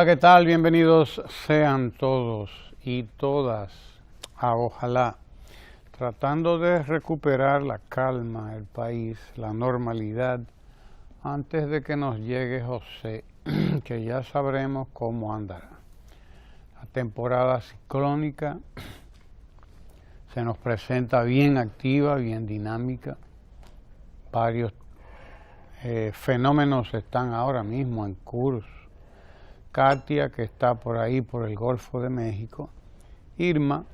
¿qué tal? Bienvenidos sean todos y todas a Ojalá, tratando de recuperar la calma, el país, la normalidad, antes de que nos llegue José, que ya sabremos cómo andará. La temporada ciclónica se nos presenta bien activa, bien dinámica. Varios fenómenos están ahora mismo en curso. Katia, que está por ahí por el Golfo de México, Irma,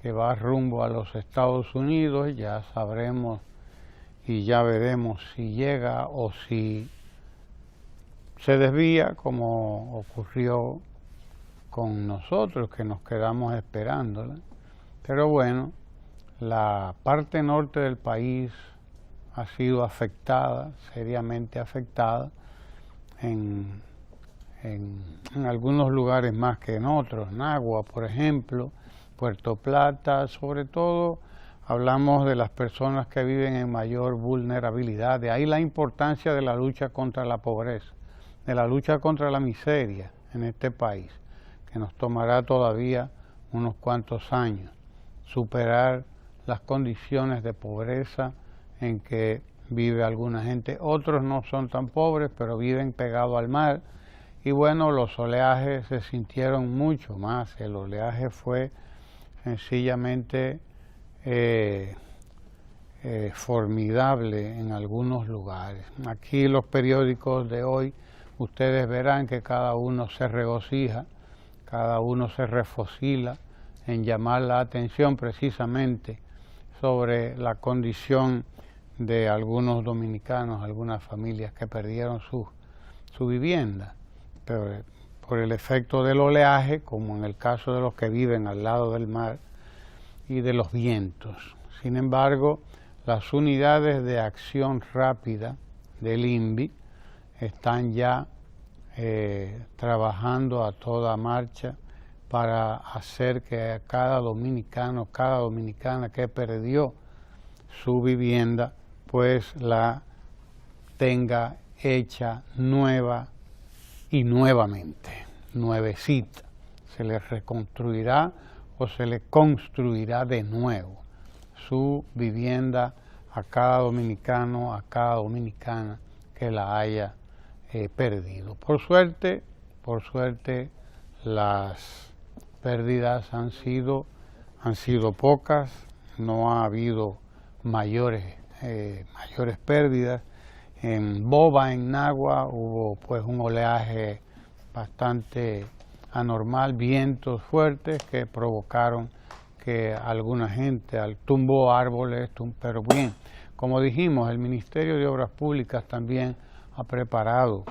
que va rumbo a los Estados Unidos, ya sabremos y ya veremos si llega o si se desvía, como ocurrió con nosotros, que nos quedamos esperándola. Pero bueno, la parte norte del país ha sido afectada, seriamente afectada, en algunos lugares más que en otros. Nagua, por ejemplo, Puerto Plata, sobre todo hablamos de las personas que viven en mayor vulnerabilidad. De ahí la importancia de la lucha contra la pobreza, de la lucha contra la miseria en este país, que nos tomará todavía unos cuantos años superar las condiciones de pobreza en que vive alguna gente. Otros no son tan pobres, pero viven pegados al mar. Y bueno, los oleajes se sintieron mucho más. El oleaje fue sencillamente formidable en algunos lugares. Aquí los periódicos de hoy, ustedes verán que cada uno se regocija, cada uno se refocila en llamar la atención precisamente sobre la condición de algunos dominicanos, algunas familias que perdieron su vivienda. Pero por el efecto del oleaje, como en el caso de los que viven al lado del mar, y de los vientos. Sin embargo, las unidades de acción rápida del INVI están ya trabajando a toda marcha para hacer que cada dominicano, cada dominicana que perdió su vivienda, pues la tenga hecha nueva y nuevamente, nuevecita. Se le reconstruirá o se le construirá de nuevo su vivienda a cada dominicano, a cada dominicana que la haya perdido. Por suerte, las pérdidas han sido pocas, no ha habido mayores pérdidas. En Boba, en Nagua, hubo pues un oleaje bastante anormal, vientos fuertes que provocaron que alguna gente tumbó árboles, pero bien, como dijimos, el Ministerio de Obras Públicas también ha preparado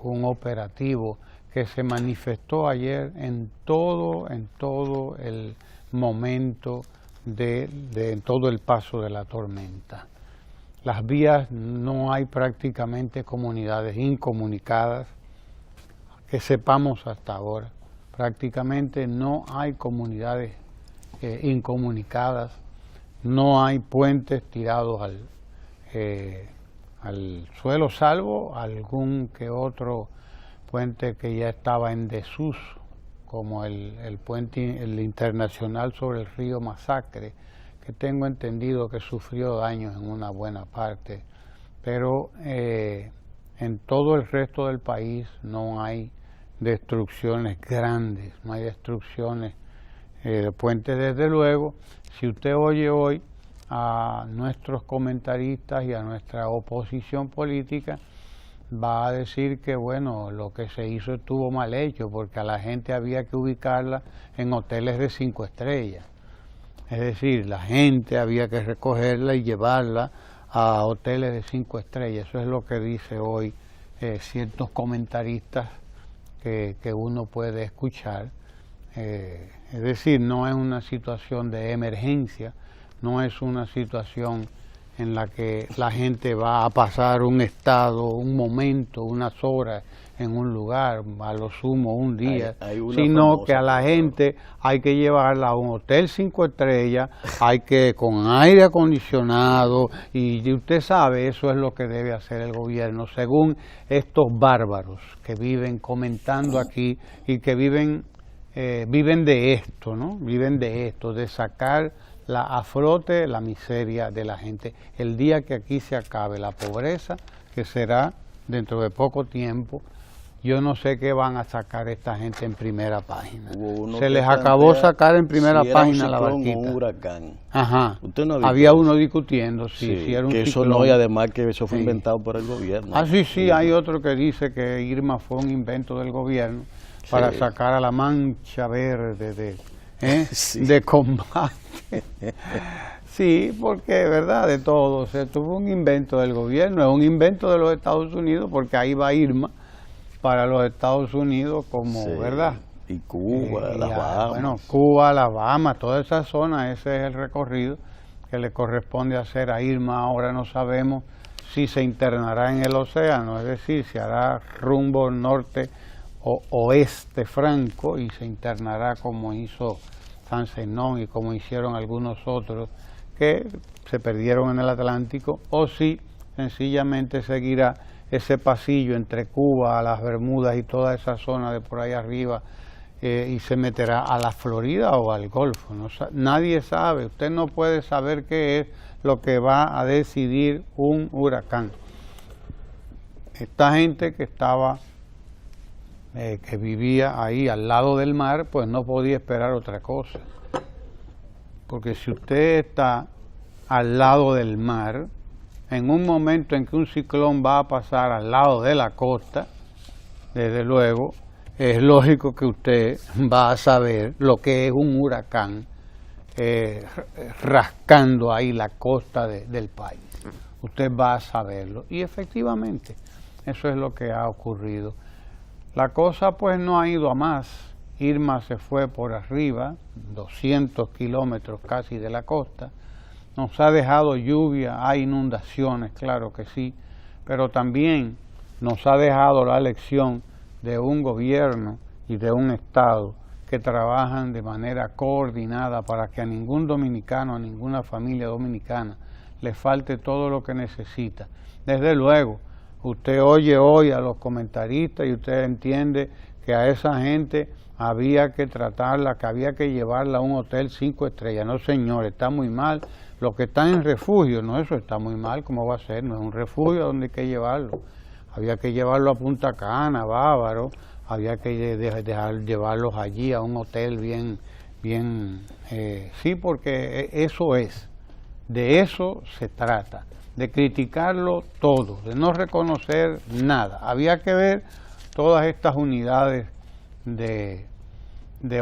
un operativo que se manifestó ayer en todo el momento en todo el paso de la tormenta. Las vías, no hay prácticamente comunidades incomunicadas, que sepamos hasta ahora. Prácticamente no hay comunidades incomunicadas, no hay puentes tirados al suelo, salvo algún que otro puente que ya estaba en desuso, como el puente internacional sobre el río Masacre, que tengo entendido que sufrió daños en una buena parte, pero en todo el resto del país no hay destrucciones grandes, no hay destrucciones de puentes. Desde luego, si usted oye hoy a nuestros comentaristas y a nuestra oposición política, va a decir que bueno, lo que se hizo estuvo mal hecho, porque a la gente había que ubicarla en hoteles de 5 estrellas. Es decir, la gente había que recogerla y llevarla a hoteles de 5 estrellas. Eso es lo que dice hoy ciertos comentaristas que uno puede escuchar. Es decir, no es una situación de emergencia, no es una situación en la que la gente va a pasar un estado, un momento, unas horas en un lugar, a lo sumo un día, hay sino que a la gente hay que llevarla a un hotel 5 estrellas, hay que con aire acondicionado, y usted sabe, eso es lo que debe hacer el gobierno, según estos bárbaros que viven comentando aquí y que viven de esto, ¿no? Viven de esto, de sacar a flote la miseria de la gente. El día que aquí se acabe la pobreza, que será dentro de poco tiempo, yo no sé qué van a sacar esta gente en primera página. Se les acabó sacar en primera página la barquita. Un huracán. Ajá. ¿Usted no había uno discutiendo si era un que ciclón. Eso no, y además que eso fue inventado por el gobierno. Sí, hay otro que dice que Irma fue un invento del gobierno para sacar a la mancha verde de combate. Sí, porque, ¿verdad? De todo. Esto fue un invento del gobierno, es un invento de los Estados Unidos, porque ahí va Irma para los Estados Unidos, como, ¿verdad? Y Cuba, las Bahamas. Bueno, Cuba, las Bahamas, toda esa zona, ese es el recorrido que le corresponde hacer a Irma. Ahora no sabemos si se internará en el océano, es decir, si hará rumbo norte o oeste franco y se internará como hizo San Zenón y como hicieron algunos otros que se perdieron en el Atlántico, o si sencillamente seguirá ese pasillo entre Cuba, las Bermudas y toda esa zona de por ahí arriba, y se meterá a la Florida o al Golfo. Nadie sabe, usted no puede saber qué es lo que va a decidir un huracán. Esta gente que estaba, que vivía ahí al lado del mar, pues no podía esperar otra cosa. Porque si usted está al lado del mar, en un momento en que un ciclón va a pasar al lado de la costa, desde luego, es lógico que usted va a saber lo que es un huracán rascando ahí la costa del país. Usted va a saberlo. Y efectivamente, eso es lo que ha ocurrido. La cosa pues no ha ido a más. Irma se fue por arriba, 200 kilómetros casi de la costa. Nos ha dejado lluvia, hay inundaciones, claro que sí, pero también nos ha dejado la lección de un gobierno y de un Estado que trabajan de manera coordinada para que a ningún dominicano, a ninguna familia dominicana le falte todo lo que necesita. Desde luego, usted oye hoy a los comentaristas y usted entiende que a esa gente había que tratarla, que había que llevarla a un hotel 5 estrellas. No, señor, está muy mal. Los que están en refugio, no, eso está muy mal, ¿cómo va a ser? No es un refugio donde hay que llevarlo. Había que llevarlo a Punta Cana, Bávaro, había que llevarlos allí a un hotel sí, porque eso es, de eso se trata, de criticarlo todo, de no reconocer nada. Había que ver todas estas unidades de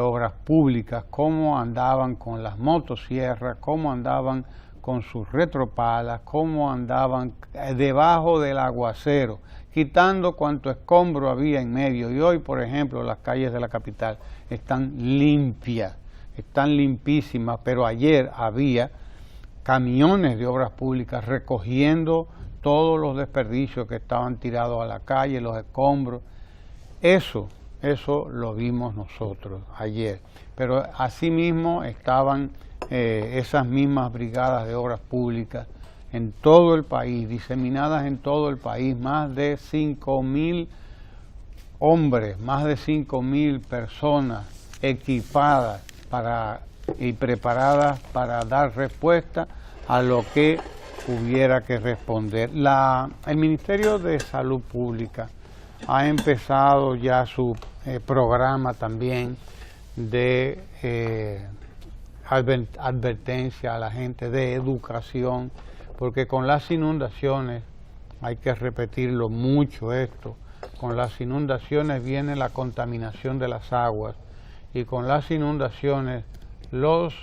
obras públicas, cómo andaban con las motosierras, cómo andaban con sus retropalas, cómo andaban debajo del aguacero, quitando cuanto escombro había en medio. Y hoy, por ejemplo, las calles de la capital están limpias, están limpísimas, pero ayer había camiones de obras públicas recogiendo todos los desperdicios que estaban tirados a la calle, los escombros. Eso lo vimos nosotros ayer, pero asimismo estaban esas mismas brigadas de obras públicas en todo el país, diseminadas en todo el país, más de 5.000 hombres, más de 5.000 personas equipadas y preparadas para dar respuesta a lo que hubiera que responder. El Ministerio de Salud Pública ha empezado ya su programa también de advertencia a la gente, de educación, porque con las inundaciones, hay que repetirlo mucho esto, con las inundaciones viene la contaminación de las aguas, y con las inundaciones los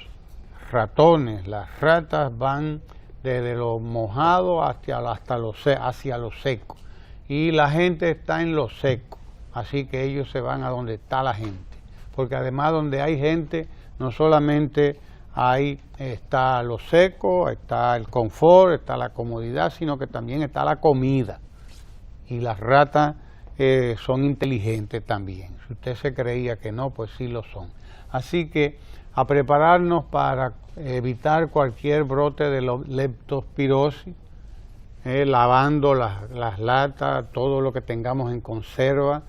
ratones, las ratas van desde lo mojado hacia lo seco, y la gente está en lo seco, así que ellos se van a donde está la gente, porque además donde hay gente no solamente está lo seco, está el confort, está la comodidad, sino que también está la comida, y las ratas son inteligentes también. Si usted se creía que no, pues sí lo son. Así que a prepararnos para evitar cualquier brote de leptospirosis, lavando las latas, todo lo que tengamos en conserva,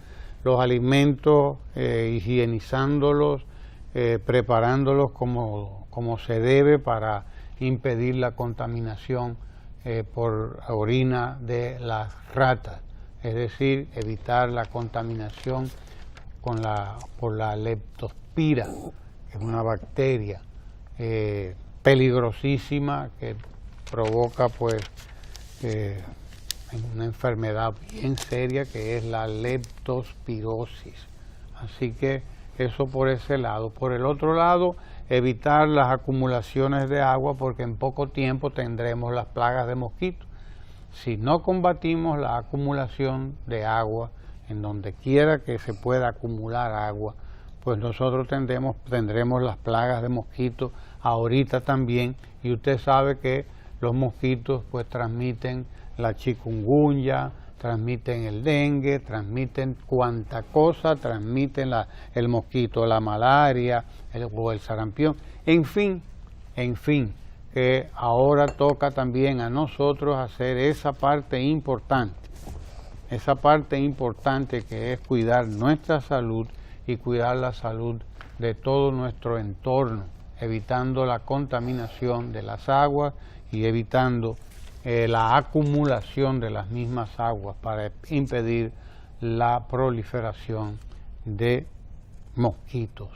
los alimentos, higienizándolos, preparándolos como se debe para impedir la contaminación por orina de las ratas, es decir, evitar la contaminación por la leptospira, que es una bacteria peligrosísima que provoca pues una enfermedad bien seria que es la leptospirosis. Así que eso por ese lado. Por el otro lado, evitar las acumulaciones de agua porque en poco tiempo tendremos las plagas de mosquitos. Si no combatimos la acumulación de agua en donde quiera que se pueda acumular agua, pues nosotros tendremos las plagas de mosquitos ahorita también, y usted sabe que los mosquitos pues transmiten la chikungunya, transmiten el dengue, transmiten cuanta cosa, transmiten el mosquito, la malaria o el sarampión, en fin, que ahora toca también a nosotros hacer esa parte importante que es cuidar nuestra salud y cuidar la salud de todo nuestro entorno, evitando la contaminación de las aguas y evitando la acumulación de las mismas aguas para impedir la proliferación de mosquitos.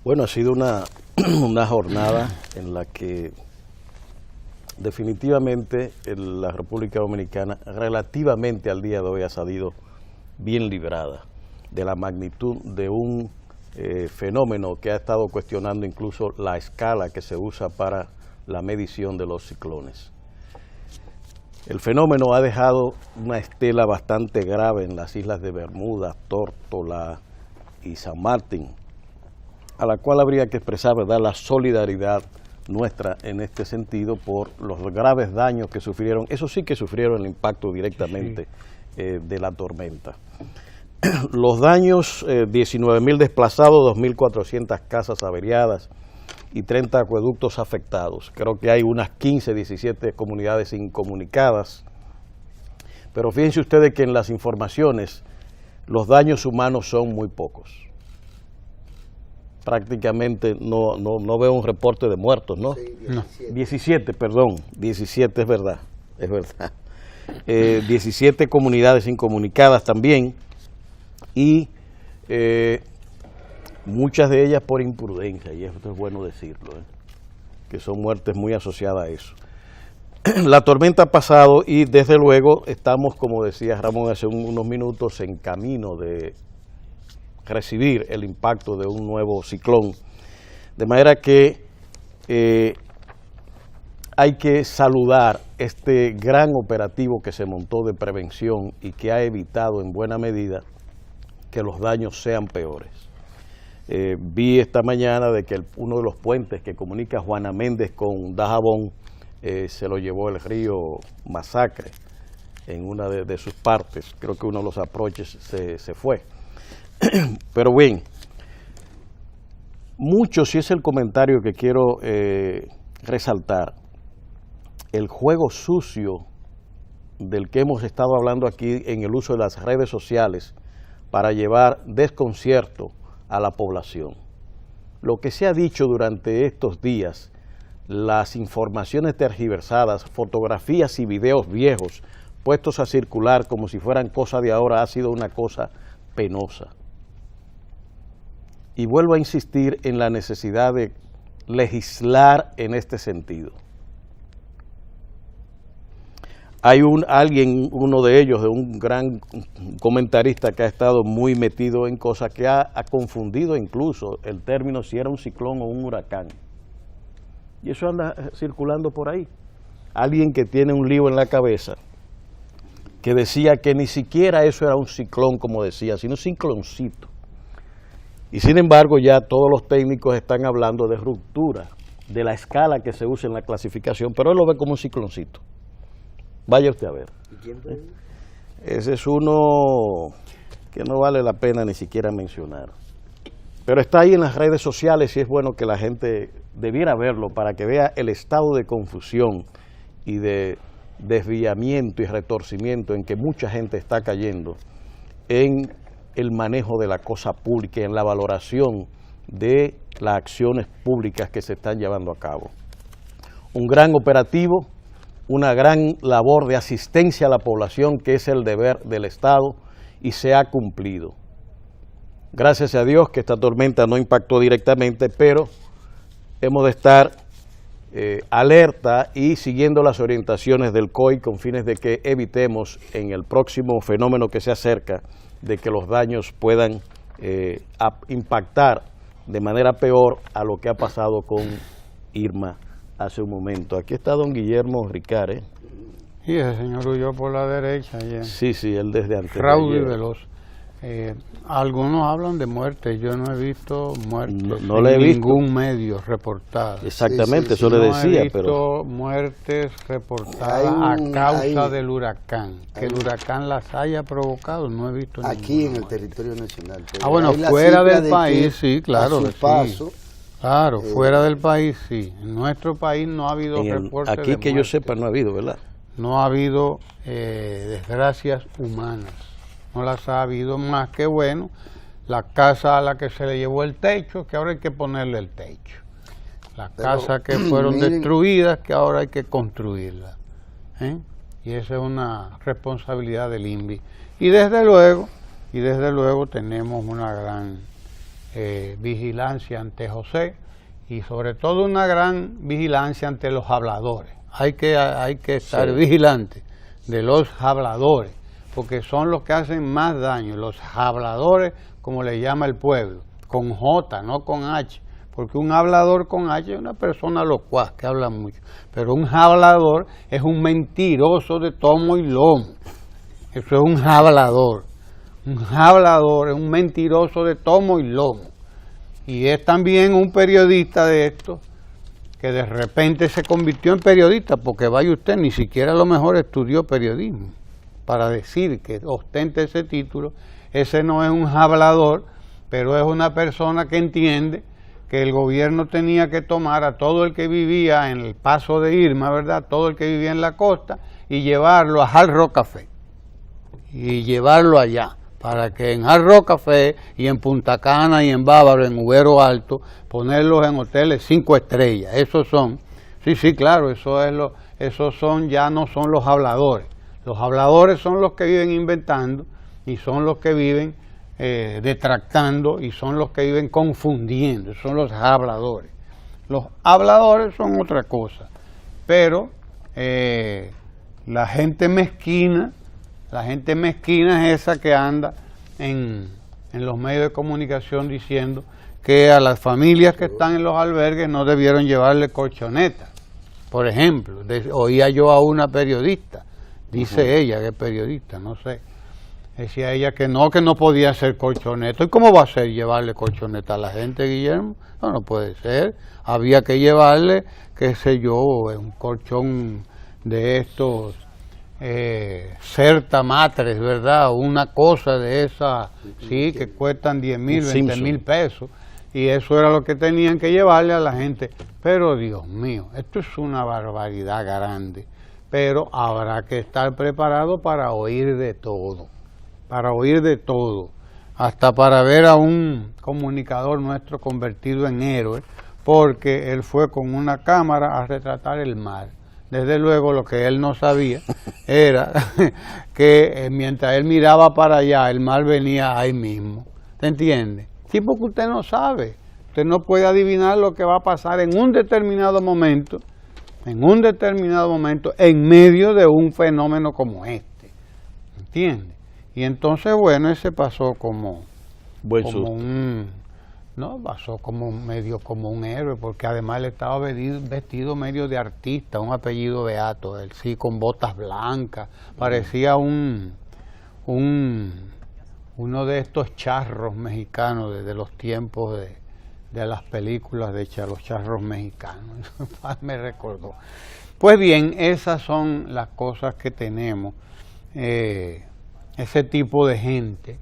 Bueno, ha sido una jornada en la que definitivamente la República Dominicana relativamente al día de hoy ha salido bien librada de la magnitud de un fenómeno que ha estado cuestionando incluso la escala que se usa para la medición de los ciclones. El fenómeno ha dejado una estela bastante grave en las islas de Bermuda, Tórtola y San Martín, a la cual habría que expresar, ¿verdad?, la solidaridad nuestra en este sentido por los graves daños que sufrieron. Eso sí que sufrieron el impacto directamente de la tormenta. Los daños, 19.000 desplazados, 2.400 casas averiadas y 30 acueductos afectados. Creo que hay unas 15, 17 comunidades incomunicadas. Pero fíjense ustedes que en las informaciones los daños humanos son muy pocos. Prácticamente no veo un reporte de muertos, ¿no? Sí, 17, perdón, 17 es verdad. 17 comunidades incomunicadas también, y muchas de ellas por imprudencia, y esto es bueno decirlo, que son muertes muy asociadas a eso. La tormenta ha pasado y desde luego estamos, como decía Ramón hace unos minutos, en camino de recibir el impacto de un nuevo ciclón, de manera que hay que saludar este gran operativo que se montó de prevención y que ha evitado en buena medida que los daños sean peores. Vi esta mañana de que uno de los puentes que comunica Juana Méndez con Dajabón se lo llevó el río Masacre en una de sus partes. Creo que uno de los aproches se fue. Pero bien, mucho, si es el comentario que quiero resaltar, el juego sucio del que hemos estado hablando aquí en el uso de las redes sociales para llevar desconcierto a la población. Lo que se ha dicho durante estos días, las informaciones tergiversadas, fotografías y videos viejos puestos a circular como si fueran cosas de ahora, ha sido una cosa penosa. Y vuelvo a insistir en la necesidad de legislar en este sentido. Hay uno de ellos, de un gran comentarista que ha estado muy metido en cosas, que ha confundido incluso el término si era un ciclón o un huracán. Y eso anda circulando por ahí. Alguien que tiene un lío en la cabeza, que decía que ni siquiera eso era un ciclón, como decía, sino un cicloncito. Y sin embargo ya todos los técnicos están hablando de ruptura, de la escala que se usa en la clasificación, pero él lo ve como un cicloncito. Vaya usted a ver. ¿Y quién fue? Ese es uno que no vale la pena ni siquiera mencionar. Pero está ahí en las redes sociales y es bueno que la gente debiera verlo para que vea el estado de confusión y de desviamiento y retorcimiento en que mucha gente está cayendo en el manejo de la cosa pública y en la valoración de las acciones públicas que se están llevando a cabo. Un gran operativo, una gran labor de asistencia a la población que es el deber del Estado y se ha cumplido. Gracias a Dios que esta tormenta no impactó directamente, pero hemos de estar alerta y siguiendo las orientaciones del COI con fines de que evitemos en el próximo fenómeno que se acerca de que los daños puedan impactar de manera peor a lo que ha pasado con Irma hace un momento. Aquí está don Guillermo Ricard. Y ese señor huyó por la derecha. Sí, él desde antes. Raudo y veloz. Algunos hablan de muerte, yo no he visto muertes en ningún medio reportadas. Exactamente, eso le decía. No he visto muertes reportadas a causa del huracán. Que el huracán las haya provocado, no he visto ninguna. Aquí en el territorio nacional. Bueno, fuera del país, sí, claro. Claro, fuera del país, sí. En nuestro país no ha habido reportes de aquí que yo sepa no ha habido, ¿verdad? No ha habido desgracias humanas. No las ha habido, más que bueno, la casa a la que se le llevó el techo, que ahora hay que ponerle el techo. Las casas que fueron destruidas, que ahora hay que construirlas. Y esa es una responsabilidad del INVI. Y desde luego tenemos una gran vigilancia ante José y sobre todo una gran vigilancia ante los habladores. Hay que estar vigilantes de los habladores, porque son los que hacen más daño, los habladores, como le llama el pueblo, con J, no con H, porque un hablador con H es una persona locuaz, que habla mucho, pero un hablador es un mentiroso de tomo y lomo, eso es un hablador es un mentiroso de tomo y lomo, y es también un periodista de estos, que de repente se convirtió en periodista, porque vaya usted, ni siquiera a lo mejor estudió periodismo, para decir que ostente ese título. Ese no es un hablador, pero es una persona que entiende que el gobierno tenía que tomar a todo el que vivía en el paso de Irma, ¿verdad? Todo el que vivía en la costa y llevarlo a Hard Rock Café y llevarlo allá, para que en Hard Rock Café y en Punta Cana y en Bávaro, en Ubero Alto, ponerlos en hoteles 5 estrellas. Esos son, sí, claro, esos son, ya no son los habladores. Los habladores son los que viven inventando y son los que viven detractando y son los que viven confundiendo, son los habladores. Los habladores son otra cosa, pero la gente mezquina es esa que anda en los medios de comunicación diciendo que a las familias que están en los albergues no debieron llevarle colchonetas. Por ejemplo, oía yo a una periodista, dice ella que es periodista, no sé, decía ella que no podía ser colchoneta. ¿Y cómo va a ser llevarle colchoneta a la gente, Guillermo? No puede ser. Había que llevarle, qué sé yo, un colchón de estos Certa Matres, ¿verdad? Una cosa de esa, sí, que cuestan 10,000, 20,000 pesos. Y eso era lo que tenían que llevarle a la gente. Pero Dios mío, esto es una barbaridad grande. Pero habrá que estar preparado para oír de todo, hasta para ver a un comunicador nuestro convertido en héroe, porque él fue con una cámara a retratar el mar. Desde luego lo que él no sabía era que mientras él miraba para allá, el mar venía ahí mismo. ¿Te entiende? Sí, porque usted no sabe, usted no puede adivinar lo que va a pasar en un determinado momento, en medio de un fenómeno como este, ¿entiende? Y entonces, bueno, ese pasó como medio como un héroe, porque además él estaba vestido medio de artista, un apellido beato, él sí, con botas blancas, parecía uno de estos charros mexicanos de los tiempos de las películas de los charros mexicanos, me recordó. Pues bien, esas son las cosas que tenemos ese tipo de gente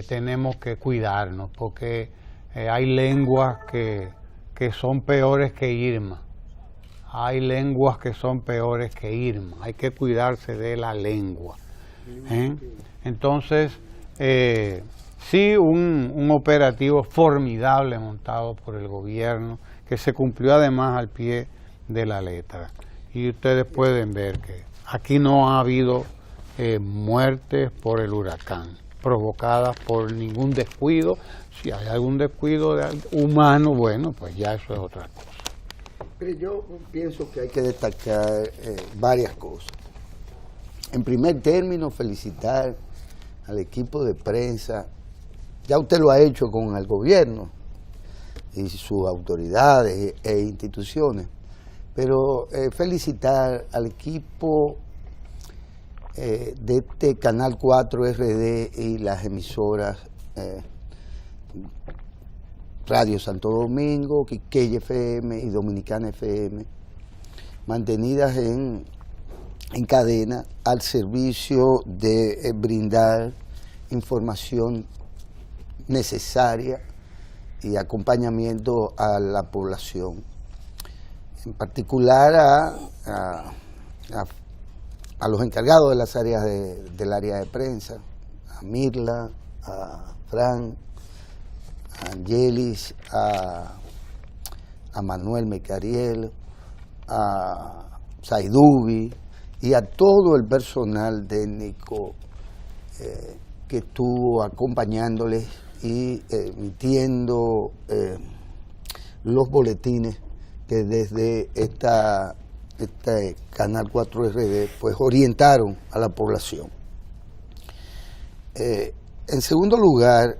tenemos que cuidarnos, porque hay lenguas que son peores que Irma. Hay lenguas que son peores que Irma. Hay que cuidarse de la lengua. Entonces, sí, un operativo formidable montado por el gobierno, que se cumplió además al pie de la letra. Y ustedes pueden ver que aquí no ha habido muertes por el huracán, provocadas por ningún descuido. Si hay algún descuido humano, bueno, pues ya eso es otra cosa. Pero yo pienso que hay que destacar varias cosas. En primer término, felicitar al equipo de prensa. Ya usted lo ha hecho con el gobierno y sus autoridades e instituciones, pero felicitar al equipo de este Canal 4 RD y las emisoras Radio Santo Domingo, Quiqueya FM y Dominicana FM, mantenidas en cadena al servicio de brindar información necesaria y acompañamiento a la población, en particular a los encargados de las áreas del área de prensa, a Mirla, a Fran, a Angelis, a Manuel Mecariel, a Saidubi y a todo el personal técnico que estuvo acompañándoles y emitiendo los boletines que desde este Canal 4 RD pues orientaron a la población. En segundo lugar,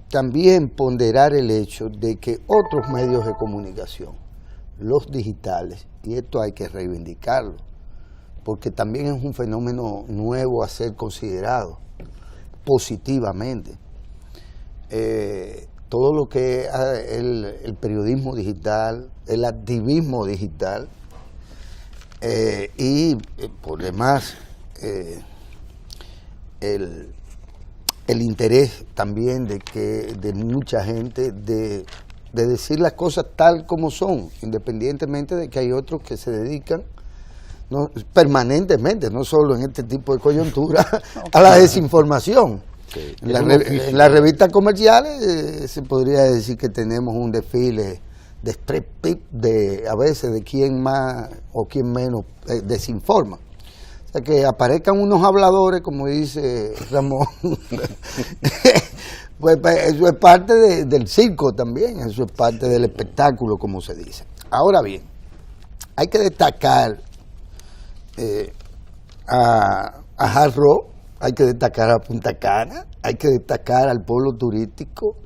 también ponderar el hecho de que otros medios de comunicación, los digitales, y esto hay que reivindicarlo, porque también es un fenómeno nuevo a ser considerado positivamente. Todo lo que es el periodismo digital, el activismo digital y por demás el interés también de mucha gente de decir las cosas tal como son, independientemente de que hay otros que se dedican permanentemente, no solo en este tipo de coyuntura, a la desinformación. Sí, en las revistas comerciales se podría decir que tenemos un desfile de a veces de quién más o quién menos desinforma. O sea, que aparezcan unos habladores, como dice Ramón, pues eso es parte del circo también, eso es parte del espectáculo, como se dice. Ahora bien, hay que destacar a Hard Rock, hay que destacar a Punta Cana, hay que destacar al pueblo turístico,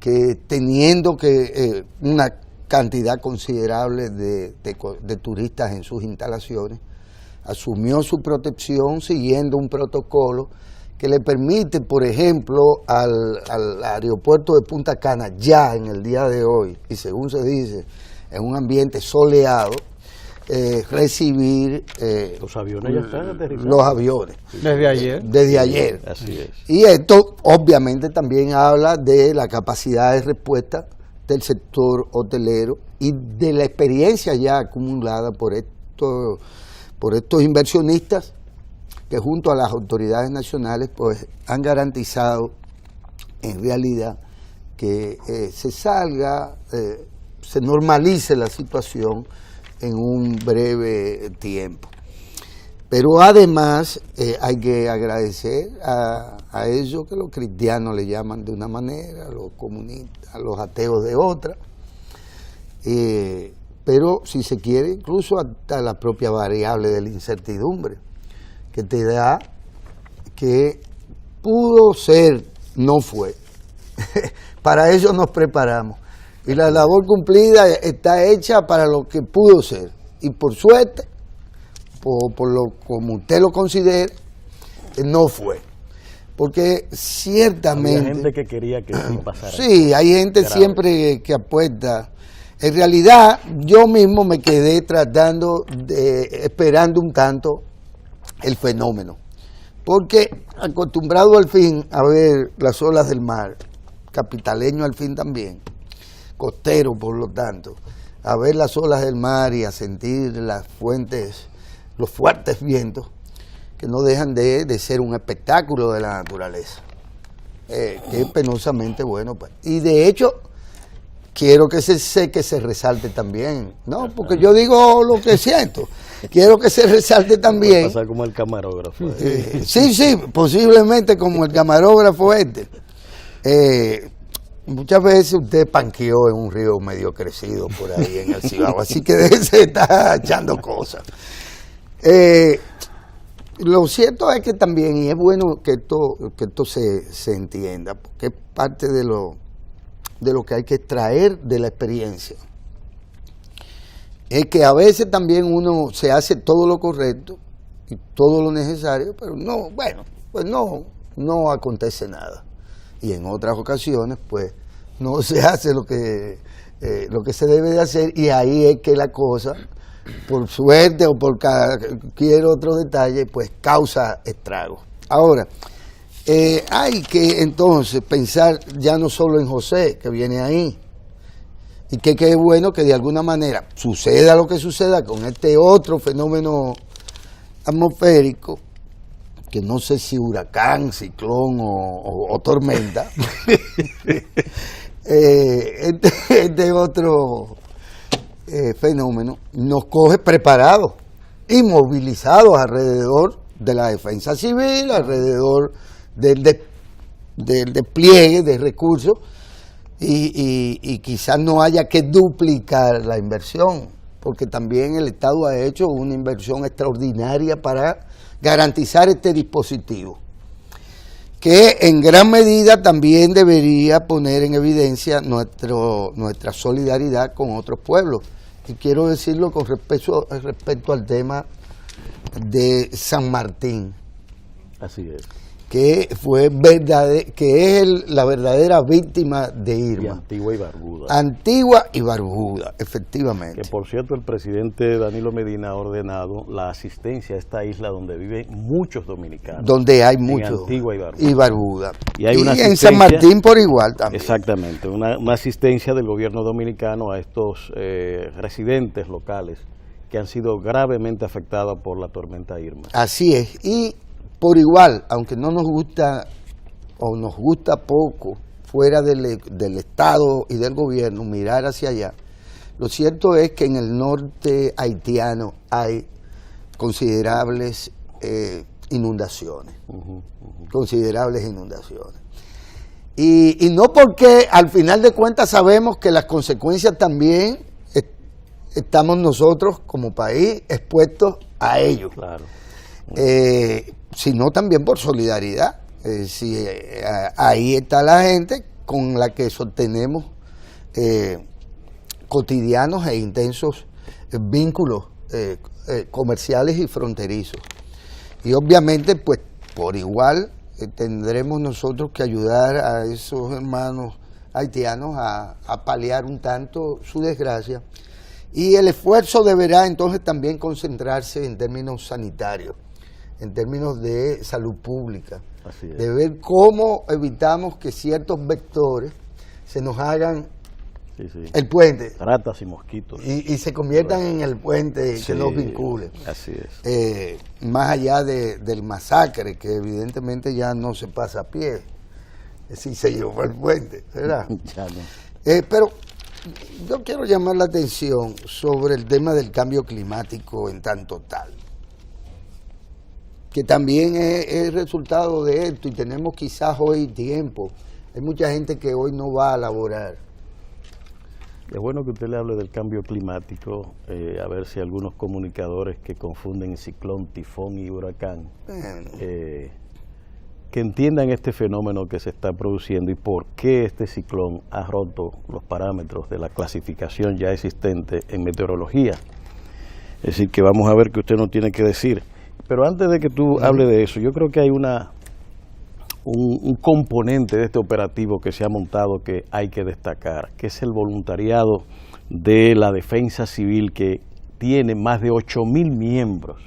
que teniendo que una cantidad considerable de turistas en sus instalaciones, asumió su protección siguiendo un protocolo que le permite, por ejemplo, al aeropuerto de Punta Cana, ya en el día de hoy, y según se dice, en un ambiente soleado, recibir los aviones ya están aterrizados. Los aviones. Desde ayer. Así es. Y esto obviamente también habla de la capacidad de respuesta del sector hotelero y de la experiencia ya acumulada por estos inversionistas que junto a las autoridades nacionales pues han garantizado en realidad que se normalice la situación en un breve tiempo. Pero además hay que agradecer a ellos, que los cristianos le llaman de una manera, a los comunistas, a los ateos de otra, pero si se quiere incluso hasta la propia variable de la incertidumbre, que te da que pudo ser, no fue. Para eso nos preparamos. Y la labor cumplida está hecha para lo que pudo ser. Y por suerte, como usted lo considere, no fue. Porque ciertamente... Había gente que quería que sí pasara. Sí, hay gente grave. Siempre que apuesta. En realidad, yo mismo me quedé esperando un tanto el fenómeno. porque acostumbrado al fin a ver las olas del mar, capitaleño al fin también, costero por lo tanto, a ver las olas del mar y a sentir las fuentes, los fuertes vientos, que no dejan de ser un espectáculo de la naturaleza, que es penosamente bueno. Y de hecho, quiero que se resalte también, ¿no? Porque yo digo lo que siento, quiero que se resalte también. Va a pasar como el camarógrafo. Sí, posiblemente como el camarógrafo muchas veces usted panqueó en un río medio crecido por ahí en el Cibao, así que se está echando cosas. Lo cierto es que también, y es bueno que esto se entienda, porque es parte de lo que hay que extraer de la experiencia, es que a veces también uno se hace todo lo correcto y todo lo necesario, pero no, bueno, pues no acontece nada. Y en otras ocasiones, pues, no se hace lo que se debe de hacer, y ahí es que la cosa, por suerte o por cualquier otro detalle, pues causa estragos. Ahora, hay que entonces pensar ya no solo en José, que viene ahí, y que es bueno que de alguna manera suceda lo que suceda con este otro fenómeno atmosférico, que no sé si huracán, ciclón o tormenta, este otro fenómeno nos coge preparados y movilizados alrededor de la defensa civil, alrededor del despliegue de recursos, y quizás no haya que duplicar la inversión, porque también el Estado ha hecho una inversión extraordinaria para garantizar este dispositivo, que en gran medida también debería poner en evidencia nuestra solidaridad con otros pueblos. Y quiero decirlo con respecto al tema de San Martín. Así es. Que es la verdadera víctima de Irma. Y Antigua y Barbuda. Antigua y Barbuda, efectivamente. Que por cierto, el presidente Danilo Medina ha ordenado la asistencia a esta isla donde viven muchos dominicanos. Donde hay muchos. Antigua y Barbuda. Y Barbuda. Y en San Martín por igual también. Exactamente, una asistencia del gobierno dominicano a estos residentes locales que han sido gravemente afectados por la tormenta Irma. Así es. Y por igual, aunque no nos gusta o nos gusta poco fuera del Estado y del gobierno mirar hacia allá, lo cierto es que en el norte haitiano hay considerables inundaciones, considerables inundaciones. Y no porque al final de cuentas sabemos que las consecuencias también estamos nosotros como país expuestos a ello. Claro. Sino también por solidaridad. Ahí está la gente con la que sostenemos cotidianos e intensos vínculos comerciales y fronterizos. Y obviamente, pues, por igual tendremos nosotros que ayudar a esos hermanos haitianos a paliar un tanto su desgracia. Y el esfuerzo deberá entonces también concentrarse en términos sanitarios, en términos de salud pública, de ver cómo evitamos que ciertos vectores se nos hagan el puente. Ratas y mosquitos. Y se conviertan en el puente que nos vincule. Así es. Más allá del masacre, que evidentemente ya no se pasa a pie, si se llevó el puente, ¿verdad? Ya no. Pero yo quiero llamar la atención sobre el tema del cambio climático en tanto tal, que también es resultado de esto, y tenemos quizás hoy tiempo. Hay mucha gente que hoy no va a laborar. Es bueno que usted le hable del cambio climático, a ver si algunos comunicadores que confunden ciclón, tifón y huracán, que entiendan este fenómeno que se está produciendo y por qué este ciclón ha roto los parámetros de la clasificación ya existente en meteorología. Es decir, que vamos a ver qué usted nos tiene que decir. Pero antes de que tú hables de eso, yo creo que hay un componente de este operativo que se ha montado que hay que destacar, que es el voluntariado de la defensa civil, que tiene más de 8.000 miembros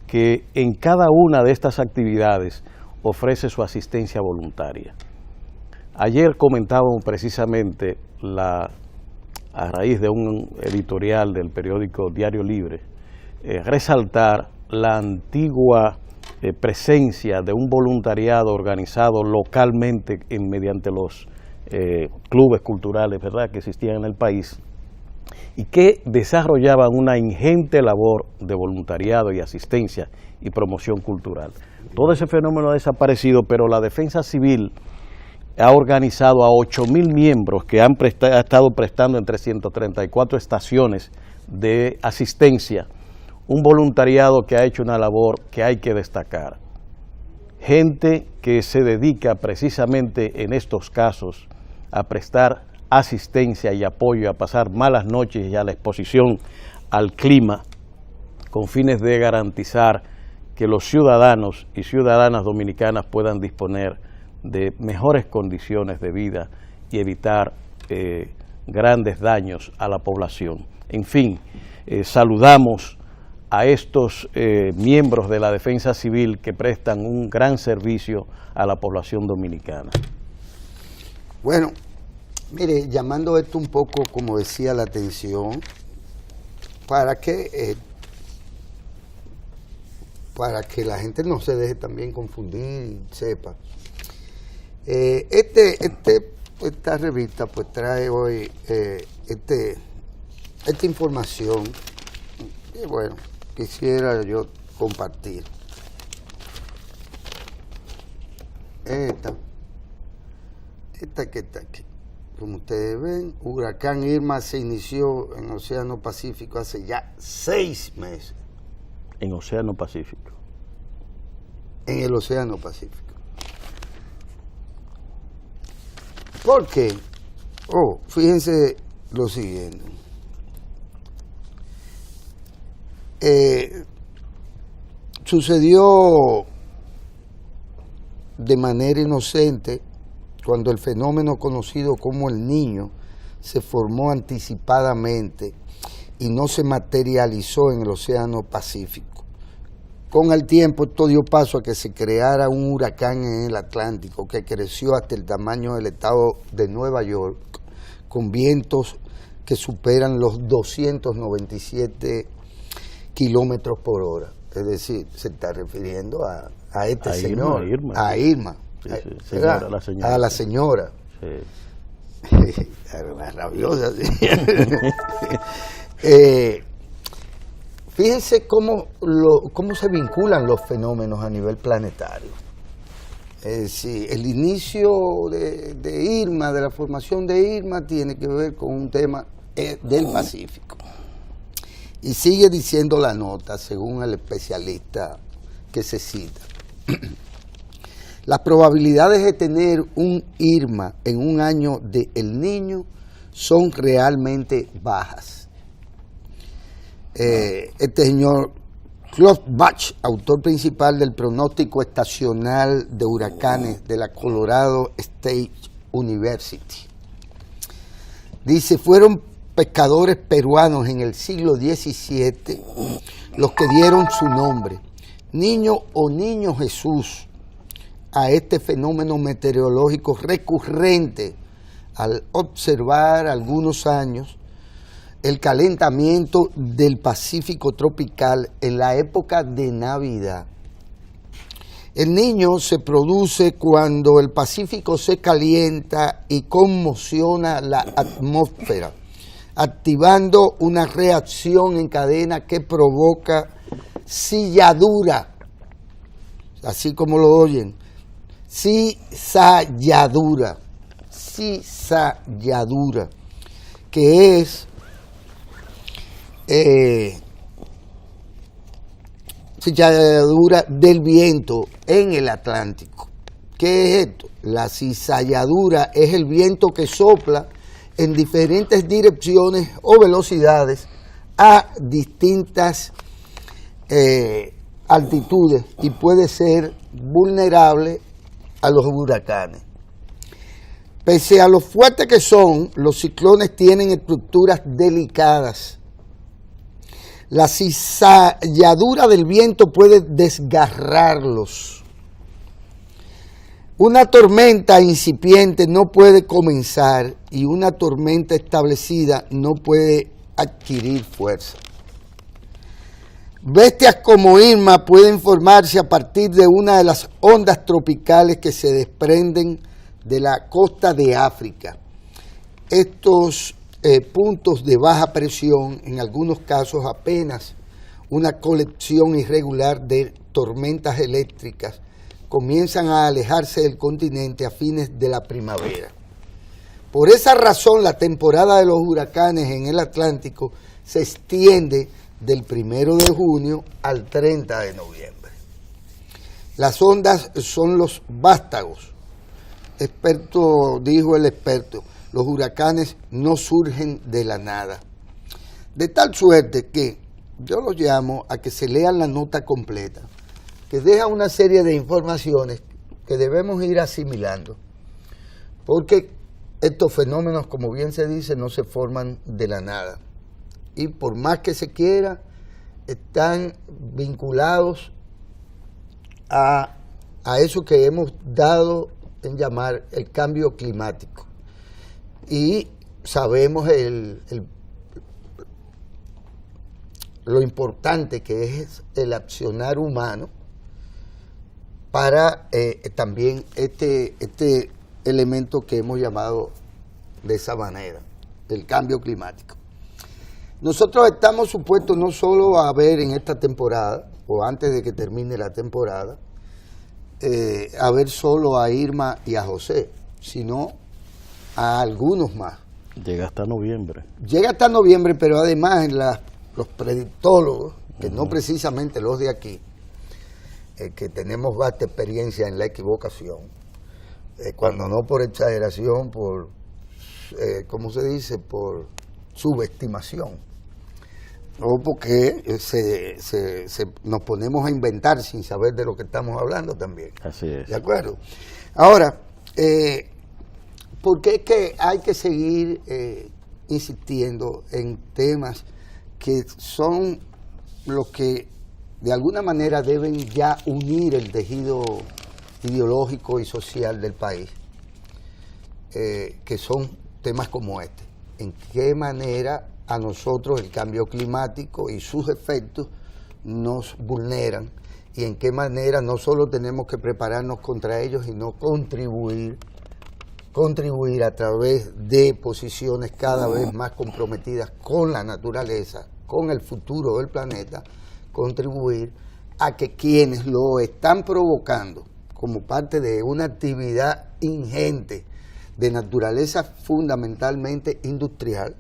que en cada una de estas actividades ofrece su asistencia voluntaria. Ayer comentábamos precisamente, a raíz de un editorial del periódico Diario Libre, resaltar la antigua presencia de un voluntariado organizado localmente mediante los clubes culturales, ¿verdad?, que existían en el país, y que desarrollaban una ingente labor de voluntariado y asistencia y promoción cultural. Todo ese fenómeno ha desaparecido, pero la Defensa Civil ha organizado a 8.000 miembros que ha estado prestando en 334 estaciones de asistencia, un voluntariado que ha hecho una labor que hay que destacar. Gente que se dedica precisamente en estos casos a prestar asistencia y apoyo, a pasar malas noches y a la exposición al clima, con fines de garantizar que los ciudadanos y ciudadanas dominicanas puedan disponer de mejores condiciones de vida y evitar grandes daños a la población. En fin, saludamos a estos miembros de la Defensa Civil que prestan un gran servicio a la población dominicana. Bueno, mire, llamando esto un poco, como decía, la atención, para que la gente no se deje también confundir y sepa. Esta revista pues trae hoy esta información que, bueno, quisiera yo compartir. Esta que está aquí. Como ustedes ven, huracán Irma se inició en el Océano Pacífico hace ya 6 meses. En Océano Pacífico. En el Océano Pacífico. ¿Por qué? Fíjense lo siguiente. Sucedió de manera inocente cuando el fenómeno conocido como el Niño se formó anticipadamente y no se materializó en el Océano Pacífico. Con el tiempo esto dio paso a que se creara un huracán en el Atlántico que creció hasta el tamaño del estado de Nueva York, con vientos que superan los 297 kilómetros por hora. Es decir, se está refiriendo a este señor, a Irma. Sí, señora, la señora. A la señora. Sí. Una rabiosa. Fíjense cómo se vinculan los fenómenos a nivel planetario. Sí, el inicio de Irma, de la formación de Irma, tiene que ver con un tema del Pacífico. Y sigue diciendo la nota, según el especialista que se cita. Las probabilidades de tener un Irma en un año de El Niño son realmente bajas. Este señor Claude Bach, autor principal del pronóstico estacional de huracanes de la Colorado State University, dice: fueron pescadores peruanos en el siglo XVII los que dieron su nombre, Niño o Niño Jesús, a este fenómeno meteorológico recurrente al observar algunos años el calentamiento del Pacífico tropical en la época de Navidad. El Niño se produce cuando el Pacífico se calienta y conmociona la atmósfera, activando una reacción en cadena que provoca cizalladura, así como lo oyen, cizalladura, que es cizalladura del viento en el Atlántico. ¿Qué es esto? La cizalladura es el viento que sopla en diferentes direcciones o velocidades a distintas altitudes y puede ser vulnerable a los huracanes. Pese a lo fuertes que son, los ciclones tienen estructuras delicadas. La cizalladura del viento puede desgarrarlos. Una tormenta incipiente no puede comenzar y una tormenta establecida no puede adquirir fuerza. Bestias como Irma pueden formarse a partir de una de las ondas tropicales que se desprenden de la costa de África. Estos puntos de baja presión, en algunos casos apenas una colección irregular de tormentas eléctricas, comienzan a alejarse del continente a fines de la primavera. Por esa razón, la temporada de los huracanes en el Atlántico se extiende del 1 de junio al 30 de noviembre. Las ondas son los vástagos. Dijo el experto, los huracanes no surgen de la nada. De tal suerte que yo los llamo a que se lean la nota completa, que deja una serie de informaciones que debemos ir asimilando, porque estos fenómenos, como bien se dice, no se forman de la nada. Y por más que se quiera, están vinculados a eso que hemos dado en llamar el cambio climático. Y sabemos lo importante que es el accionar humano para también este elemento que hemos llamado de esa manera, el cambio climático. Nosotros estamos supuestos no solo a ver en esta temporada, o antes de que termine la temporada, a ver solo a Irma y a José, sino a algunos más. Llega hasta noviembre. Llega hasta noviembre, pero además los predictólogos, que no precisamente los de aquí, que tenemos vasta experiencia en la equivocación, cuando no por exageración, por, ¿cómo se dice?, por subestimación, o porque nos ponemos a inventar sin saber de lo que estamos hablando también. Así es. ¿De acuerdo? Ahora, ¿por qué es que hay que seguir insistiendo en temas que son los que de alguna manera deben ya unir el tejido ideológico y social del país, que son temas como este? ¿En qué manera a nosotros el cambio climático y sus efectos nos vulneran? Y en qué manera no solo tenemos que prepararnos contra ellos, sino contribuir a través de posiciones cada vez más comprometidas con la naturaleza, con el futuro del planeta, contribuir a que quienes lo están provocando como parte de una actividad ingente de naturaleza fundamentalmente industrial,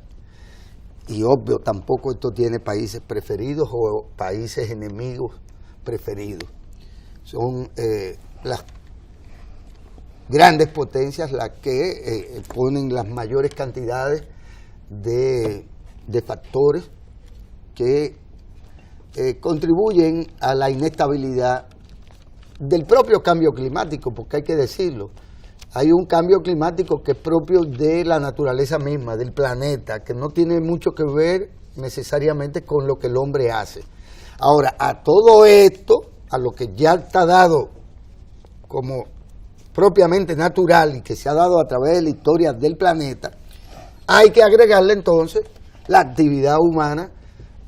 y obvio tampoco esto tiene países preferidos o países enemigos preferidos, son las grandes potencias las que ponen las mayores cantidades de factores que contribuyen a la inestabilidad del propio cambio climático, porque hay que decirlo, hay un cambio climático que es propio de la naturaleza misma, del planeta, que no tiene mucho que ver necesariamente con lo que el hombre hace. Ahora, a todo esto, a lo que ya está dado como propiamente natural y que se ha dado a través de la historia del planeta, hay que agregarle entonces la actividad humana,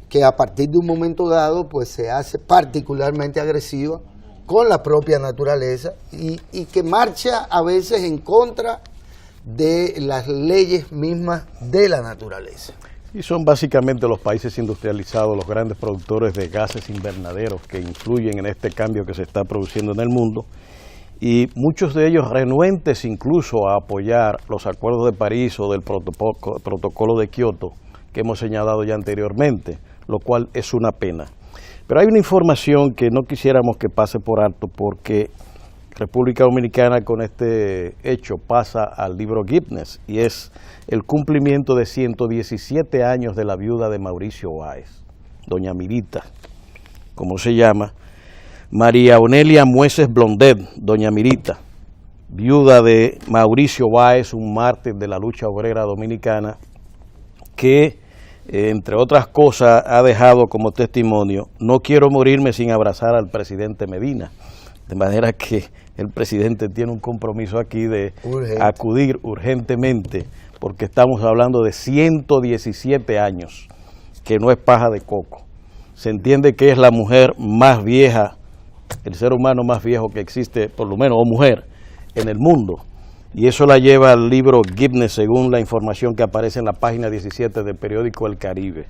que a partir de un momento dado pues se hace particularmente agresiva con la propia naturaleza y que marcha a veces en contra de las leyes mismas de la naturaleza. Y son básicamente los países industrializados, los grandes productores de gases invernaderos que influyen en este cambio que se está produciendo en el mundo, y muchos de ellos renuentes incluso a apoyar los acuerdos de París o del protocolo de Kioto que hemos señalado ya anteriormente, lo cual es una pena. Pero hay una información que no quisiéramos que pase por alto, porque República Dominicana con este hecho pasa al libro Guinness, y es el cumplimiento de 117 años de la viuda de Mauricio Báez, doña Mirita, como se llama, María Onelia Mueces Blondet, doña Mirita, viuda de Mauricio Báez, un mártir de la lucha obrera dominicana, que entre otras cosas, ha dejado como testimonio: no quiero morirme sin abrazar al presidente Medina. De manera que el presidente tiene un compromiso aquí de acudir urgentemente, porque estamos hablando de 117 años, que no es paja de coco. Se entiende que es la mujer más vieja, el ser humano más viejo que existe, por lo menos, o mujer, en el mundo. Y eso la lleva al libro Guinness, según la información que aparece en la página 17 del periódico El Caribe.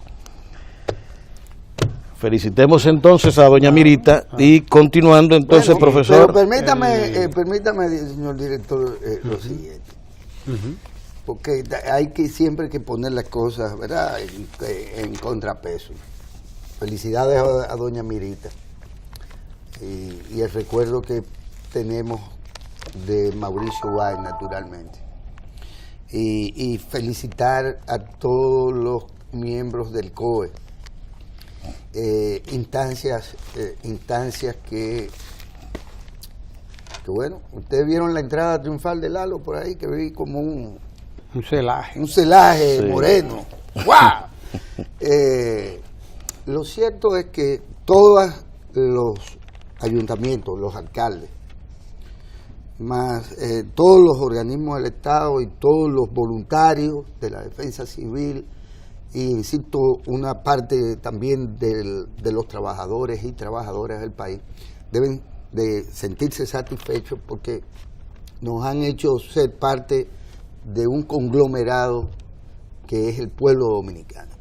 Felicitemos entonces a doña Mirita y continuando entonces, bueno, profesor. Pero permítame, señor director, lo siguiente. Porque hay que siempre que poner las cosas, ¿verdad?, en contrapeso. Felicidades a doña Mirita y el recuerdo que tenemos de Mauricio Báez, naturalmente. Y felicitar a todos los miembros del COE. Instancias que bueno, ustedes vieron la entrada triunfal de Lalo por ahí, que vi como un celaje sí, moreno. ¡Guau! Lo cierto es que todos los ayuntamientos, los alcaldes, más todos los organismos del Estado y todos los voluntarios de la defensa civil, y insisto, una parte también de los trabajadores y trabajadoras del país, deben de sentirse satisfechos porque nos han hecho ser parte de un conglomerado que es el pueblo dominicano,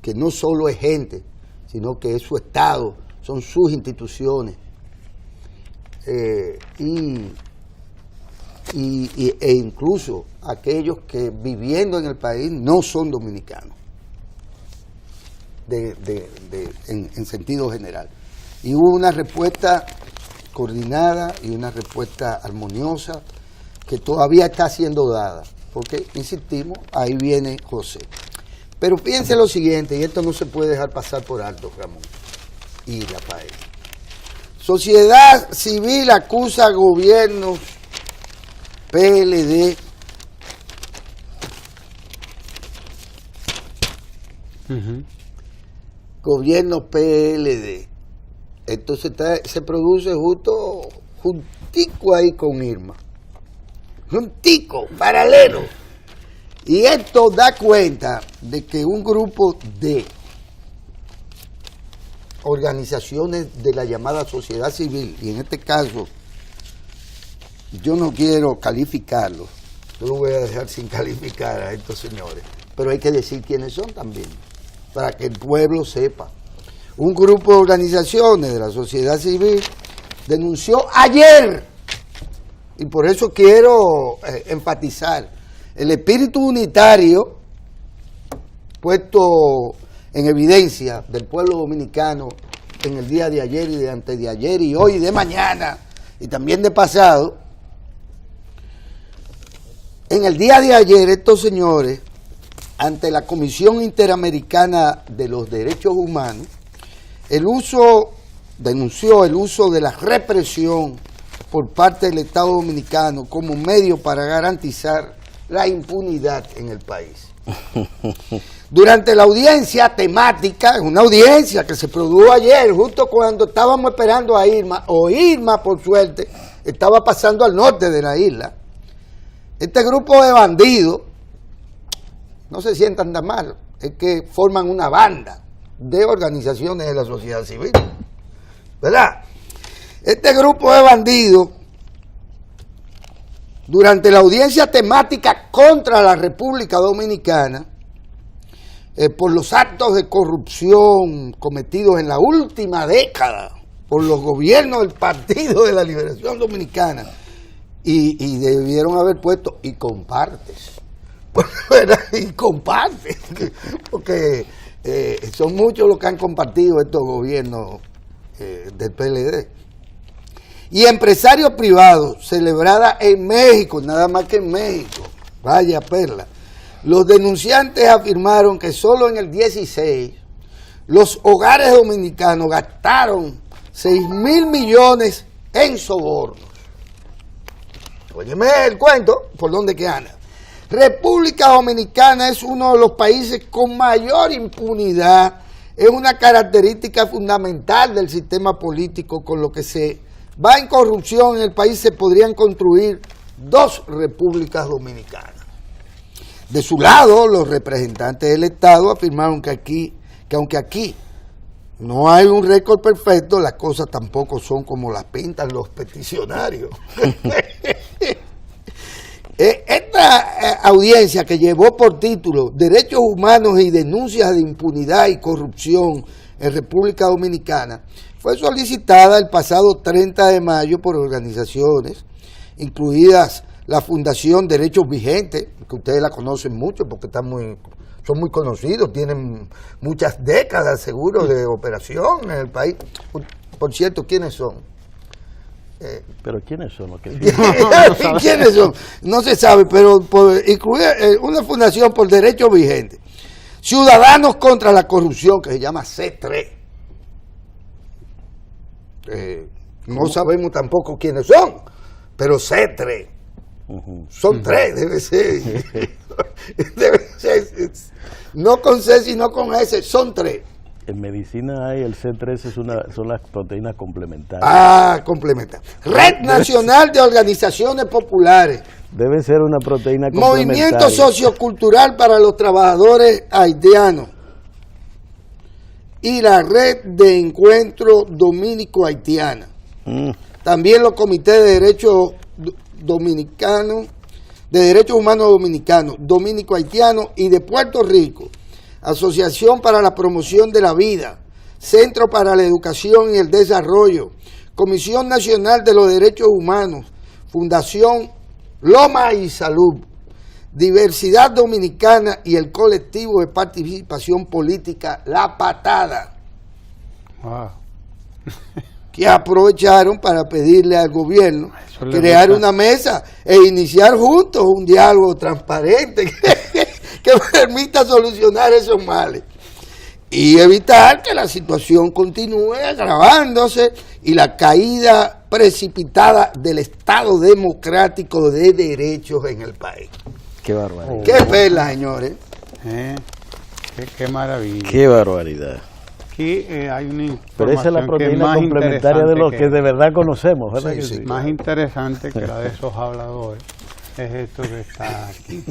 que no solo es gente, sino que es su Estado, son sus instituciones, e incluso aquellos que viviendo en el país no son dominicanos, en sentido general. Y hubo una respuesta coordinada y una respuesta armoniosa que todavía está siendo dada, porque, insistimos, ahí viene José. Pero fíjense lo siguiente, y esto no se puede dejar pasar por alto, Ramón y Rafael. Sociedad civil acusa a gobiernos PLD gobierno PLD. Esto se produce juntico ahí con Irma, juntico, paralelo. Y esto da cuenta de que un grupo de organizaciones de la llamada sociedad civil, y en este caso yo no quiero calificarlos, yo lo voy a dejar sin calificar a estos señores, pero hay que decir quiénes son también, para que el pueblo sepa. Un grupo de organizaciones de la sociedad civil denunció ayer, y por eso quiero enfatizar el espíritu unitario puesto en evidencia del pueblo dominicano en el día de ayer y de antes de ayer y hoy y de mañana y también de pasado. En el día de ayer estos señores, ante la Comisión Interamericana de los Derechos Humanos, denunció el uso de la represión por parte del Estado Dominicano como medio para garantizar la impunidad en el país. Durante la audiencia temática, una audiencia que se produjo ayer, justo cuando estábamos esperando a Irma, o Irma, por suerte, estaba pasando al norte de la isla, este grupo de bandidos, no se sientan tan mal, es que forman una banda de organizaciones de la sociedad civil, ¿verdad? Este grupo de bandidos, durante la audiencia temática contra la República Dominicana, por los actos de corrupción cometidos en la última década por los gobiernos del Partido de la Liberación Dominicana, y debieron haber puesto y compartes, y compartes, porque son muchos los que han compartido estos gobiernos del PLD. Y empresarios privados, celebrada en México, nada más que en México, vaya perla. Los denunciantes afirmaron que solo en el 16 los hogares dominicanos gastaron 6.000 millones en sobornos. Óyeme el cuento, ¿por dónde que anda? República Dominicana es uno de los países con mayor impunidad. Es una característica fundamental del sistema político. Con lo que se va en corrupción en el país se podrían construir 2 repúblicas dominicanas. De su lado, los representantes del Estado afirmaron que aunque aquí no hay un récord perfecto, las cosas tampoco son como las pintan los peticionarios. Esta audiencia, que llevó por título Derechos Humanos y Denuncias de Impunidad y Corrupción en República Dominicana, fue solicitada el pasado 30 de mayo por organizaciones, incluidas la Fundación Derechos Vigentes, que ustedes la conocen mucho porque son muy conocidos, tienen muchas décadas seguro de operación en el país. Por cierto, ¿quiénes son? ¿Pero quiénes son los que ¿Quiénes son? No se sabe, pero incluye una fundación por derechos vigentes. Ciudadanos contra la Corrupción, que se llama C3. No sabemos tampoco quiénes son, pero C3. Son 3, debe ser. No con C, sino con S, son 3. En medicina hay el C13, son las proteínas complementarias. Complementarias. Red Nacional de Organizaciones Populares. Debe ser una proteína complementaria. Movimiento Sociocultural para los Trabajadores Haitianos. Y la Red de Encuentro Dominico Haitiana. También los comités de derechos dominicanos, de derechos humanos dominicanos, dominico haitiano y de Puerto Rico, Asociación para la Promoción de la Vida, Centro para la Educación y el Desarrollo, Comisión Nacional de los Derechos Humanos, Fundación Loma y Salud, Diversidad Dominicana y el colectivo de participación política La Patada. Wow. Que aprovecharon para pedirle al gobierno crear una mesa e iniciar juntos un diálogo transparente que permita solucionar esos males y evitar que la situación continúe agravándose y la caída precipitada del Estado democrático de derechos en el país. Qué barbaridad. Qué perla, señores. Qué maravilla. Qué barbaridad. Aquí hay una información. Pero esa es la proteína complementaria de los que de verdad conocemos, ¿verdad? Sí, sí. Más interesante que la de esos habladores es esto que está aquí.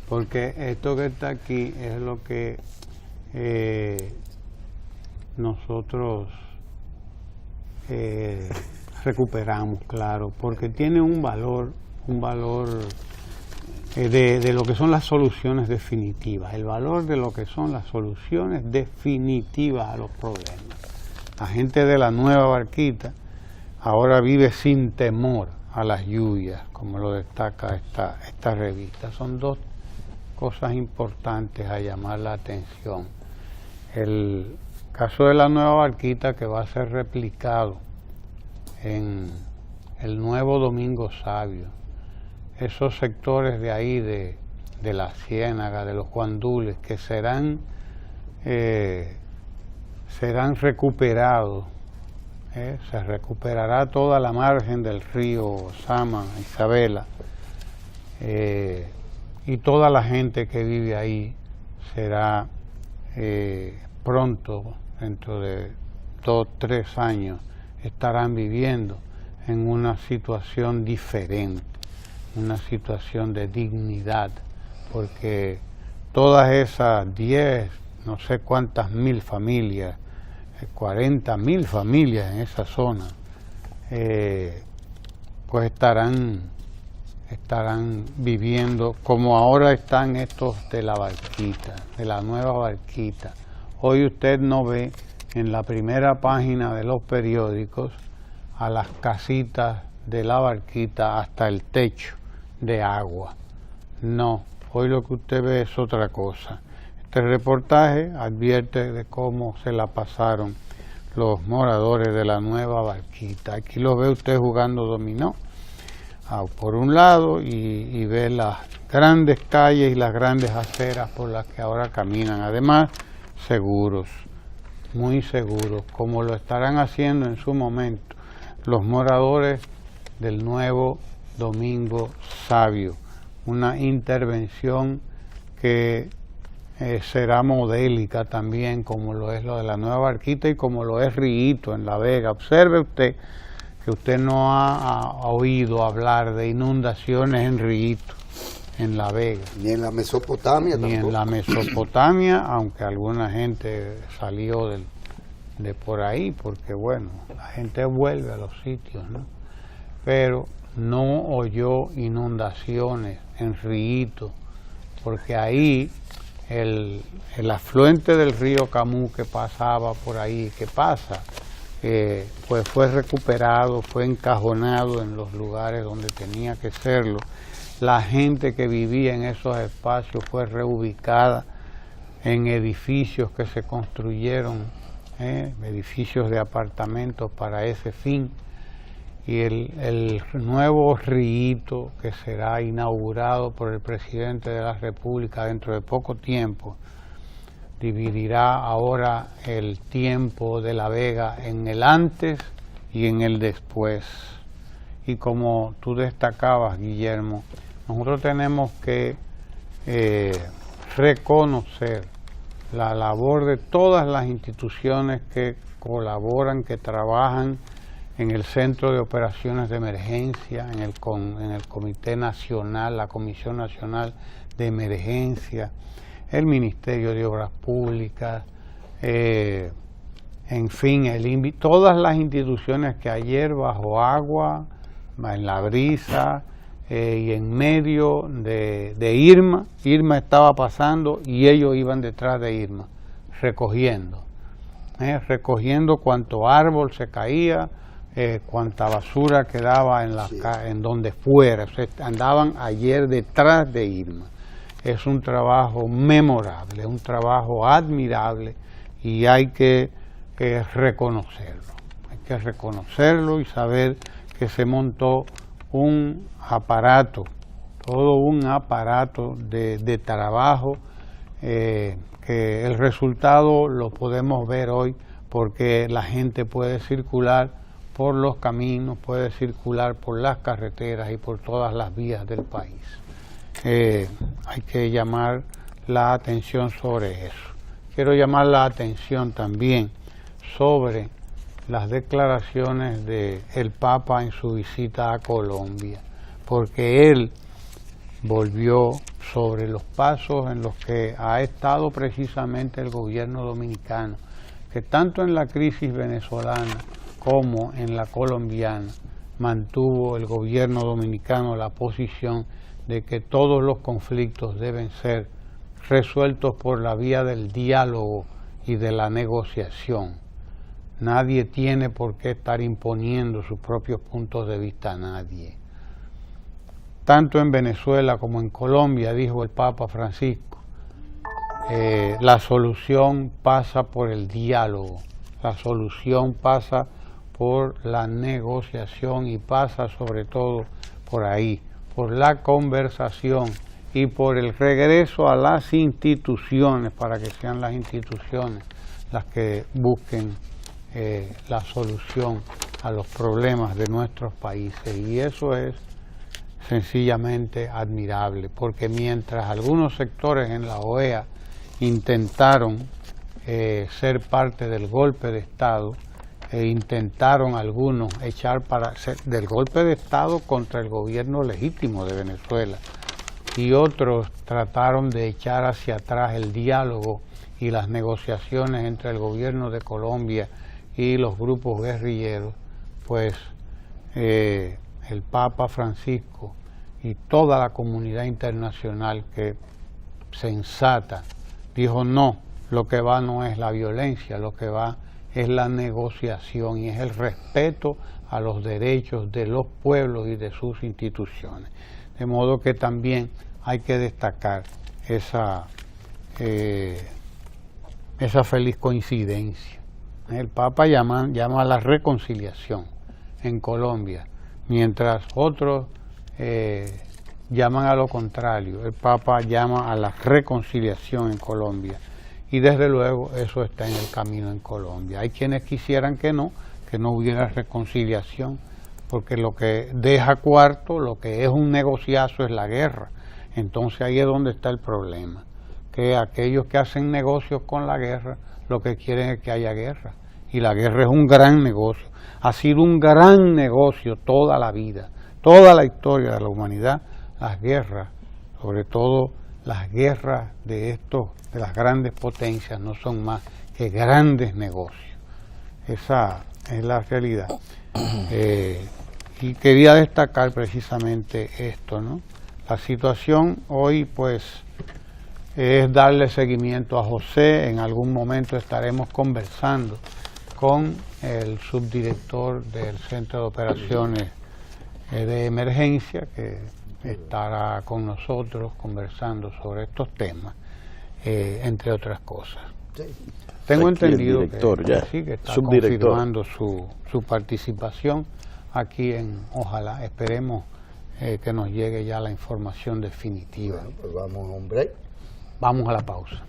Porque esto que está aquí es lo que nosotros recuperamos, claro, porque tiene un valor de lo que son las soluciones definitivas, el valor de lo que son las soluciones definitivas a los problemas. La gente de la Nueva Barquita ahora vive sin temor a las lluvias, como lo destaca esta revista. Son 2 cosas importantes a llamar la atención. El caso de la Nueva Barquita, que va a ser replicado en el nuevo Domingo Sabio. Esos sectores de ahí, de la Ciénaga, de los Guandules, que serán recuperados. Se recuperará toda la margen del río Sama, Isabela, y toda la gente que vive ahí será pronto, dentro de 2 o 3 años, estarán viviendo en una situación diferente, una situación de dignidad, porque todas esas 10, no sé cuántas mil familias, 40.000 familias en esa zona, pues estarán viviendo como ahora están estos de la Barquita, de la Nueva Barquita. Hoy usted no ve en la primera página de los periódicos a las casitas de la Barquita hasta el techo de agua. No, hoy lo que usted ve es otra cosa. Este reportaje advierte de cómo se la pasaron los moradores de la Nueva Barquita. Aquí lo ve usted jugando dominó por un lado y ve las grandes calles y las grandes aceras por las que ahora caminan. Además, seguros, muy seguros, como lo estarán haciendo en su momento los moradores del nuevo Domingo Sabio, una intervención que será modélica también, como lo es lo de la Nueva Barquita y como lo es Riito en La Vega. Observe usted que usted no ha oído hablar de inundaciones en Riito, en La Vega. Ni en la Mesopotamia ni tampoco. en la Mesopotamia, aunque alguna gente salió de por ahí, porque bueno, la gente vuelve a los sitios, ¿no? Pero no oyó inundaciones en Riito, porque ahí el afluente del río Camus que pasaba por ahí, que pasa, pues fue recuperado, fue encajonado en los lugares donde tenía que serlo. La gente que vivía en esos espacios fue reubicada en edificios que se construyeron, edificios de apartamentos para ese fin. Y el nuevo Riito, que será inaugurado por el presidente de la República dentro de poco tiempo, dividirá ahora el tiempo de La Vega en el antes y en el después. Y como tú destacabas, Guillermo, nosotros tenemos que reconocer la labor de todas las instituciones que colaboran, que trabajan en el Centro de Operaciones de Emergencia, en el Comité Nacional, la Comisión Nacional de Emergencia, el Ministerio de Obras Públicas, en fin, todas las instituciones que ayer bajo agua, en la brisa y en medio de Irma estaba pasando y ellos iban detrás de Irma, recogiendo cuanto árbol se caía, cuanta basura quedaba en donde fuera. O sea, andaban ayer detrás de Irma. Es un trabajo memorable, un trabajo admirable y hay que reconocerlo. Hay que reconocerlo y saber que se montó un aparato, todo un aparato de trabajo, que el resultado lo podemos ver hoy porque la gente puede circular por los caminos, puede circular por las carreteras y por todas las vías del país. Hay que llamar la atención sobre eso. Quiero llamar la atención también sobre las declaraciones del Papa en su visita a Colombia, porque él volvió sobre los pasos en los que ha estado precisamente el gobierno dominicano, que tanto en la crisis venezolana como en la colombiana mantuvo el gobierno dominicano la posición de que todos los conflictos deben ser resueltos por la vía del diálogo y de la negociación. Nadie tiene por qué estar imponiendo sus propios puntos de vista a nadie. Tanto en Venezuela como en Colombia, dijo el Papa Francisco, la solución pasa por el diálogo, la solución pasa por la negociación y pasa sobre todo por ahí, por la conversación y por el regreso a las instituciones, para que sean las instituciones las que busquen la solución a los problemas de nuestros países. Y eso es sencillamente admirable, porque mientras algunos sectores en la OEA intentaron ser parte del golpe de Estado, intentaron algunos echar del golpe de Estado contra el gobierno legítimo de Venezuela, y otros trataron de echar hacia atrás el diálogo y las negociaciones entre el gobierno de Colombia y los grupos guerrilleros, pues el Papa Francisco y toda la comunidad internacional, que sensata, dijo no, lo que va no es la violencia, lo que va es la negociación y es el respeto a los derechos de los pueblos y de sus instituciones. De modo que también hay que destacar esa feliz coincidencia. El Papa llama a la reconciliación en Colombia, mientras otros llaman a lo contrario. El Papa llama a la reconciliación en Colombia, y desde luego eso está en el camino en Colombia. Hay quienes quisieran que no hubiera reconciliación, porque lo que deja cuarto, lo que es un negociazo es la guerra. Entonces ahí es donde está el problema, que aquellos que hacen negocios con la guerra, lo que quieren es que haya guerra. Y la guerra es un gran negocio, ha sido un gran negocio toda la vida, toda la historia de la humanidad, las guerras, sobre todo las guerras de las grandes potencias, no son más que grandes negocios. Esa es la realidad. Y quería destacar precisamente esto, ¿no? La situación hoy, pues, es darle seguimiento a José. En algún momento estaremos conversando con el subdirector del Centro de Operaciones de Emergencia, que estará con nosotros conversando sobre estos temas, entre otras cosas. Sí. Tengo Aquí entendido el director, que, ya, sí, que está subdirector, confirmando su participación aquí ojalá, esperemos que nos llegue ya la información definitiva. Bueno, pues vamos a un break. Vamos a la pausa.